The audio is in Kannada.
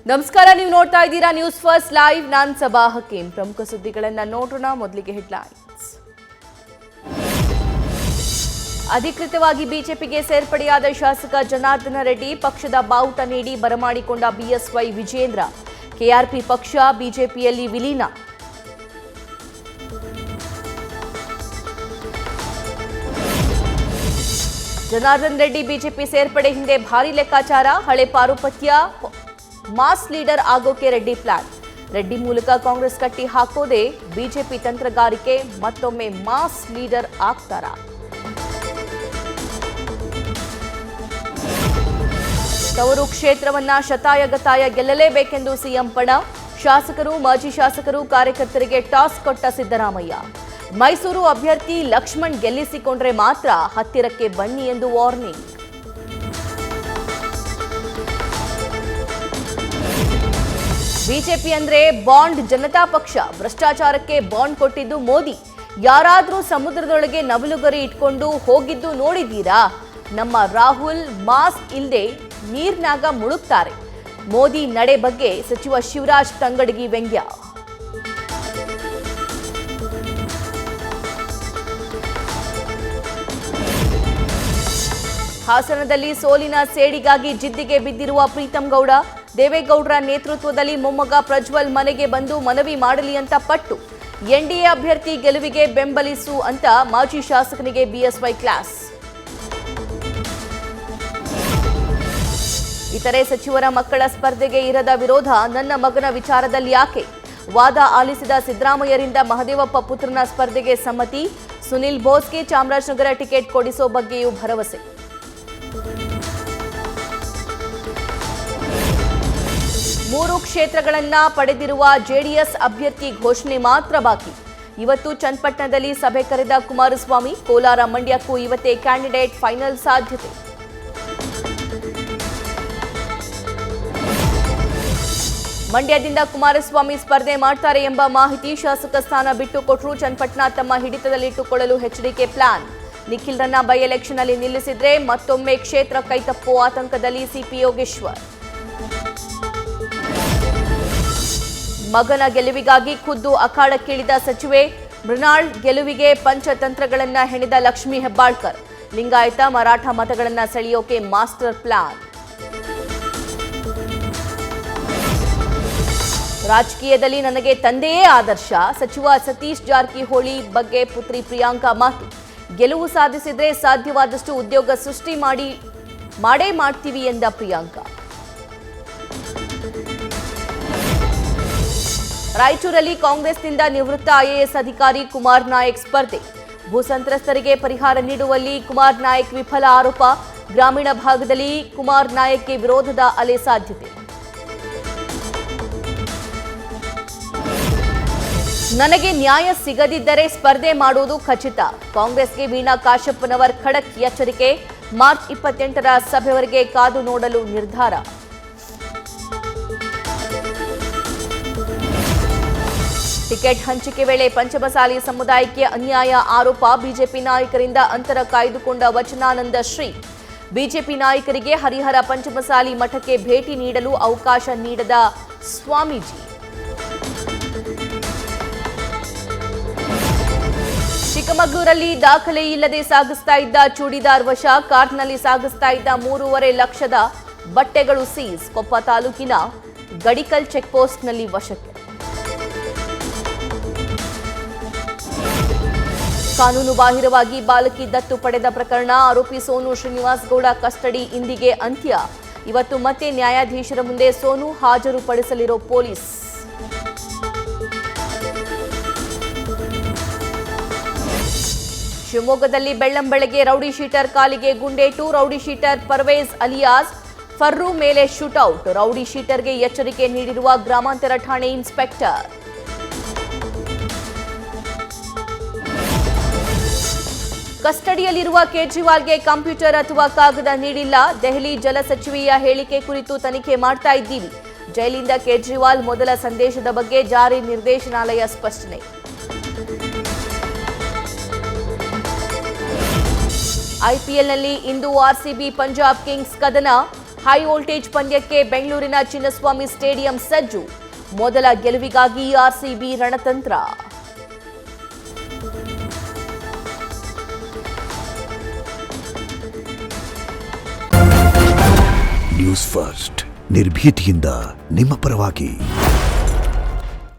ನಮಸ್ಕಾರ, ನೀವು ನೋಡ್ತಾ ಇದ್ದೀರಾ ನ್ಯೂಸ್ ಫಸ್ಟ್ ಲೈವ್. ನಾನು ಸಬಾ ಹಕೀಂ. ಪ್ರಮುಖ ಸುದ್ದಿಗಳನ್ನು ನೋಡೋಣ. ಮೊದಲಿಗೆ ಹೆಡ್ಲೈನ್ಸ್. ಅಧಿಕೃತವಾಗಿ ಬಿಜೆಪಿಗೆ ಸೇರ್ಪಡೆಯಾದ ಶಾಸಕ ಜನಾರ್ದನ ರೆಡ್ಡಿ ಪಕ್ಷದ ಬಾವುಟ ನೀಡಿ ಬರಮಾಡಿಕೊಂಡ ಬಿಎಸ್ವೈ ವಿಜೇಂದ್ರ. ಕೆಆರ್ಪಿ ಪಕ್ಷ ಬಿಜೆಪಿಯಲ್ಲಿ ವಿಲೀನ. ಜನಾರ್ದನ ರೆಡ್ಡಿ ಬಿಜೆಪಿ ಸೇರ್ಪಡೆ ಹಿಂದೆ ಭಾರಿ ಲೆಕ್ಕಾಚಾರ. ಹಳೆ ಪಾರುಪತ್ಯ ಮಾಸ್ ಲೀಡರ್ ಆಗೋಕೆ ರೆಡ್ಡಿ ಪ್ಲಾನ್. ರೆಡ್ಡಿ ಮೂಲಕ ಕಾಂಗ್ರೆಸ್ ಕಟ್ಟಿ ಹಾಕೋದೇ ಬಿಜೆಪಿ ತಂತ್ರಗಾರಿಕೆ. ಮತ್ತೊಮ್ಮೆ ಮಾಸ್ ಲೀಡರ್ ಆಗ್ತಾರ? ತವರು ಕ್ಷೇತ್ರವನ್ನ ಶತಾಯಗತಾಯ ಗೆಲ್ಲಲೇಬೇಕೆಂದು ಸಿಎಂ ಪಣ. ಶಾಸಕರು, ಮಾಜಿ ಶಾಸಕರು, ಕಾರ್ಯಕರ್ತರಿಗೆ ಟಾಸ್ ಕೊಟ್ಟ ಸಿದ್ದರಾಮಯ್ಯ. ಮೈಸೂರು ಅಭ್ಯರ್ಥಿ ಲಕ್ಷ್ಮಣ್ ಗೆಲ್ಲಿಸಿಕೊಂಡ್ರೆ ಮಾತ್ರ ಹತ್ತಿರಕ್ಕೆ ಬನ್ನಿ ಎಂದು ವಾರ್ನಿಂಗ್. ಬಿಜೆಪಿ ಅಂದ್ರೆ ಬಾಂಡ್ ಜನತಾ ಪಕ್ಷ. ಭ್ರಷ್ಟಾಚಾರಕ್ಕೆ ಬಾಂಡ್ ಕೊಟ್ಟಿದ್ದು ಮೋದಿ. ಯಾರಾದ್ರೂ ಸಮುದ್ರದೊಳಗೆ ನವಿಲುಗರಿ ಇಟ್ಕೊಂಡು ಹೋಗಿದ್ದು ನೋಡಿದ್ದೀರಾ? ನಮ್ಮ ರಾಹುಲ್ ಮಾಸ್ಕ್ ಇಲ್ಲದೆ ನೀರ್ನಾಗ ಮುಳುಗ್ತಾರೆ. ಮೋದಿ ನಡೆ ಬಗ್ಗೆ ಸಚಿವ ಶಿವರಾಜ್ ತಂಗಡಗಿ ವ್ಯಂಗ್ಯ. ಹಾಸನದಲ್ಲಿ ಸೋಲಿನ ಸೇಡಿಗಾಗಿ ಜಿದ್ದಿಗೆ ಬಿದ್ದಿರುವ ಪ್ರೀತಂ ಗೌಡ. ದೇವೇಗೌಡರ ನೇತೃತ್ವದಲ್ಲಿ ಮೊಮ್ಮಗ ಪ್ರಜ್ವಲ್ ಮನೆಗೆ ಬಂದು ಮನವಿ ಮಾಡಲಿ ಅಂತ ಪಟ್ಟು. ಎನ್ಡಿಎ ಅಭ್ಯರ್ಥಿ ಗೆಲುವಿಗೆ ಬೆಂಬಲಿಸು ಅಂತ ಮಾಜಿ ಶಾಸಕನಿಗೆ ಬಿಎಸ್ವೈ ಕ್ಲಾಸ್. ಇತರೆ ಸಚಿವರ ಮಕ್ಕಳ ಸ್ಪರ್ಧೆಗೆ ಇರದ ವಿರೋಧ ನನ್ನ ಮಗನ ವಿಚಾರದಲ್ಲಿ ಯಾಕೆ? ವಾದ ಆಲಿಸಿದ ಸಿದ್ದರಾಮಯ್ಯರಿಂದ ಮಹದೇವಪ್ಪ ಪುತ್ರನ ಸ್ಪರ್ಧೆಗೆ ಸಮ್ಮತಿ. ಸುನಿಲ್ ಬೋಸ್ಗೆ ಚಾಮರಾಜನಗರ ಟಿಕೆಟ್ ಕೊಡಿಸೋ ಬಗ್ಗೆಯೂ ಭರವಸೆ. ಮೂರು ಕ್ಷೇತ್ರಗಳನ್ನ ಪಡೆದಿರುವ ಜೆಡಿಎಸ್ ಅಭ್ಯರ್ಥಿ ಘೋಷಣೆ ಮಾತ್ರ ಬಾಕಿ. ಇವತ್ತು ಚನ್ನಪಟ್ಟಣದಲ್ಲಿ ಸಭೆ ಕರೆದ ಕುಮಾರಸ್ವಾಮಿ. ಕೋಲಾರ, ಮಂಡ್ಯಕ್ಕೂ ಇವತ್ತೇ ಕ್ಯಾಂಡಿಡೇಟ್ ಫೈನಲ್ ಸಾಧ್ಯತೆ. ಮಂಡ್ಯದಿಂದ ಕುಮಾರಸ್ವಾಮಿ ಸ್ಪರ್ಧೆ ಮಾಡ್ತಾರೆ ಎಂಬ ಮಾಹಿತಿ. ಶಾಸಕ ಸ್ಥಾನ ಬಿಟ್ಟು ಕೊಟ್ಟರು. ಚನ್ನಪಟ್ಟಣ ತಮ್ಮ ಹಿಡಿತದಲ್ಲಿಟ್ಟುಕೊಳ್ಳಲು ಎಚ್ಡಿಕೆ ಪ್ಲಾನ್. ನಿಖಿಲ್ರನ್ನ ಬೈ ಎಲೆಕ್ಷನ್ ಅಲ್ಲಿ ನಿಲ್ಲಿಸಿದ್ರೆ ಮತ್ತೊಮ್ಮೆ ಕ್ಷೇತ್ರ ಕೈತಪ್ಪೋ ಆತಂಕದಲ್ಲಿ ಸಿಪಿ ಯೋಗೇಶ್ವರ್. ಮಗನ ಗೆಲುವಿಗಾಗಿ ಖುದ್ದು ಅಖಾಡಕ್ಕಿಳಿದ ಸಚಿವೆ. ಮೃಣಾಲ್ ಗೆಲುವಿಗೆ ಪಂಚತಂತ್ರಗಳನ್ನ ಹೆಣೆದ ಲಕ್ಷ್ಮೀ ಹೆಬ್ಬಾಳ್ಕರ್. ಲಿಂಗಾಯತ, ಮರಾಠ ಮತಗಳನ್ನ ಸೆಳೆಯೋಕೆ ಮಾಸ್ಟರ್ ಪ್ಲಾನ್. ರಾಜಕೀಯದಲ್ಲಿ ನನಗೆ ತಂದೆಯೇ ಆದರ್ಶ. ಸಚಿವ ಸತೀಶ್ ಜಾರಕಿಹೊಳಿ ಬಗ್ಗೆ ಪುತ್ರಿ ಪ್ರಿಯಾಂಕಾ ಮಾತು. ಗೆಲುವು ಸಾಧಿಸಿದ್ರೆ ಸಾಧ್ಯವಾದಷ್ಟು ಉದ್ಯೋಗ ಸೃಷ್ಟಿ ಮಾಡೇ ಮಾಡ್ತೀವಿ ಎಂದ ಪ್ರಿಯಾಂಕಾ. ರಾಯಚೂರಲ್ಲಿ ಕಾಂಗ್ರೆಸ್ನಿಂದ ನಿವೃತ್ತ ಐಎಎಸ್ ಅಧಿಕಾರಿ ಕುಮಾರ್ ನಾಯಕ್ ಸ್ಪರ್ಧೆ. ಭೂ ಸಂತ್ರಸ್ತರಿಗೆ ಪರಿಹಾರ ನೀಡುವಲ್ಲಿ ಕುಮಾರ್ ನಾಯಕ್ ವಿಫಲ ಆರೋಪ. ಗ್ರಾಮೀಣ ಭಾಗದಲ್ಲಿ ಕುಮಾರ್ ನಾಯಕ್ಗೆ ವಿರೋಧದ ಅಲೆ ಸಾಧ್ಯತೆ. ನನಗೆ ನ್ಯಾಯ ಸಿಗದಿದ್ದರೆ ಸ್ಪರ್ಧೆ ಮಾಡುವುದು ಖಚಿತ. ಕಾಂಗ್ರೆಸ್ಗೆ ವೀಣಾ ಕಾಶಪ್ಪನವರ್ ಖಡಕ್ ಎಚ್ಚರಿಕೆ. ಮಾರ್ಚ್ 28ರ ಸಭೆವರೆಗೆ ಕಾದು ನೋಡಲು ನಿರ್ಧಾರ. ಟಿಕೆಟ್ ಹಂಚಿಕೆ ವೇಳೆ ಪಂಚಮಸಾಲಿ ಸಮುದಾಯಕ್ಕೆ ಅನ್ಯಾಯ ಆರೋಪ. ಬಿಜೆಪಿ ನಾಯಕರಿಂದ ಅಂತರ ಕಾಯ್ದುಕೊಂಡ ವಚನಾನಂದ ಶ್ರೀ. ಬಿಜೆಪಿ ನಾಯಕರಿಗೆ ಹರಿಹರ ಪಂಚಮಸಾಲಿ ಮಠಕ್ಕೆ ಭೇಟಿ ನೀಡಲು ಅವಕಾಶ ನೀಡದ ಸ್ವಾಮೀಜಿ. ಚಿಕ್ಕಮಗಳೂರಲ್ಲಿ ದಾಖಲೆ ಇಲ್ಲದೆ ಸಾಗಿಸ್ತಾ ಇದ್ದ ಚೂಡಿದಾರ್ ವಶ. ಕಾರ್ನಲ್ಲಿ ಸಾಗಿಸ್ತಾ ಇದ್ದ 3.5 ಲಕ್ಷದ ಬಟ್ಟೆಗಳು ಸೀಸ್. ಕೊಪ್ಪ ತಾಲೂಕಿನ ಗಡಿಕಲ್ ಚೆಕ್ಪೋಸ್ಟ್ನಲ್ಲಿ ವಶಕ್ಕೆ. ಕಾನೂನು ಬಾಹಿರವಾಗಿ ಬಾಲಕಿ ದತ್ತು ಪಡೆದ ಪ್ರಕರಣ. ಆರೋಪಿ ಸೋನು ಶ್ರೀನಿವಾಸ್ ಗೌಡ ಕಸ್ಟಡಿ ಇಂದಿಗೆ ಅಂತ್ಯ. ಇವತ್ತು ಮತ್ತೆ ನ್ಯಾಯಾಧೀಶರ ಮುಂದೆ ಸೋನು ಹಾಜರುಪಡಿಸಲಿರೋ ಪೊಲೀಸ್. ಶಿವಮೊಗ್ಗದಲ್ಲಿ ಬೆಳ್ಳಂಬೆಳಗ್ಗೆ ರೌಡಿ ಶೀಟರ್ ಕಾಲಿಗೆ ಗುಂಡೇಟು. ರೌಡಿ ಶೀಟರ್ ಪರ್ವೇಜ್ ಅಲಿಯಾಸ್ ಫರ್ರು ಮೇಲೆ ಶೂಟೌಟ್. ರೌಡಿ ಶೀಟರ್ಗೆ ಎಚ್ಚರಿಕೆ ನೀಡಿರುವ ಗ್ರಾಮಾಂತರ ಠಾಣೆ ಇನ್ಸ್ಪೆಕ್ಟರ್. ಕಸ್ಟಡಿಯಲ್ಲಿರುವ ಕೇಜ್ರಿವಾಲ್ಗೆ ಕಂಪ್ಯೂಟರ್ ಅಥವಾ ಕಾಗದ ನೀಡಿಲ್ಲ. ದೆಹಲಿ ಜಲ ಸಚಿವೆಯ ಹೇಳಿಕೆ ಕುರಿತು ತನಿಖೆ ಮಾಡ್ತಾ ಇದ್ದೀವಿ. ಜೈಲಿಂದ ಕೇಜ್ರಿವಾಲ್ ಮೊದಲ ಸಂದೇಶದ ಬಗ್ಗೆ ಜಾರಿ ನಿರ್ದೇಶನಾಲಯ ಸ್ಪಷ್ಟನೆ. ಐಪಿಎಲ್ನಲ್ಲಿ ಇಂದು ಆರ್ಸಿಬಿ ಪಂಜಾಬ್ ಕಿಂಗ್ಸ್ ಕದನ. ಹೈ ವೋಲ್ಟೇಜ್ ಪಂದ್ಯಕ್ಕೆ ಬೆಂಗಳೂರಿನ ಚಿನ್ನಸ್ವಾಮಿ ಸ್ಟೇಡಿಯಂ ಸಜ್ಜು. ಮೊದಲ ಗೆಲುವಿಗಾಗಿ ಆರ್ಸಿಬಿ ರಣತಂತ್ರ. ನ್ಯೂಸ್ ಫಸ್ಟ್ ನಿರ್ಭೀತಿಯಿಂದ ನಿಮ್ಮ ಪರವಾಗಿ.